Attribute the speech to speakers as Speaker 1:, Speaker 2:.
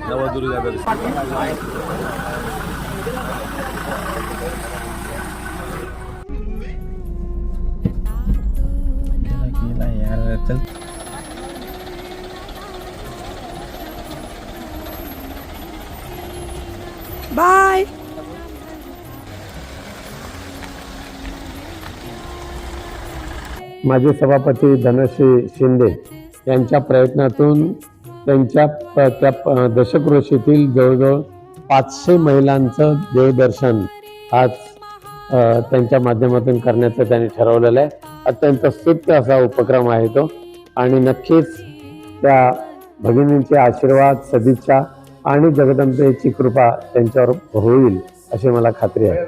Speaker 1: नवदुर्गा यार चल
Speaker 2: बाय।
Speaker 3: माजी सभापती धनश्री शिंदे यांच्या प्रयत्नातून त्यांच्या त्या दशक्रोशीतील जवळजवळ 500 महिलांचं देवदर्शन आज त्यांच्या माध्यमातून करण्याचं त्यांनी ठरवलेलं आहे। अत्यंत स्तुत्य असा उपक्रम आहे तो आणि नक्कीच त्या भगिनींचे आशीर्वाद, सदिच्छा आणि जगदंबेची कृपा त्यांच्यावर होईल अशी मला खात्री आहे।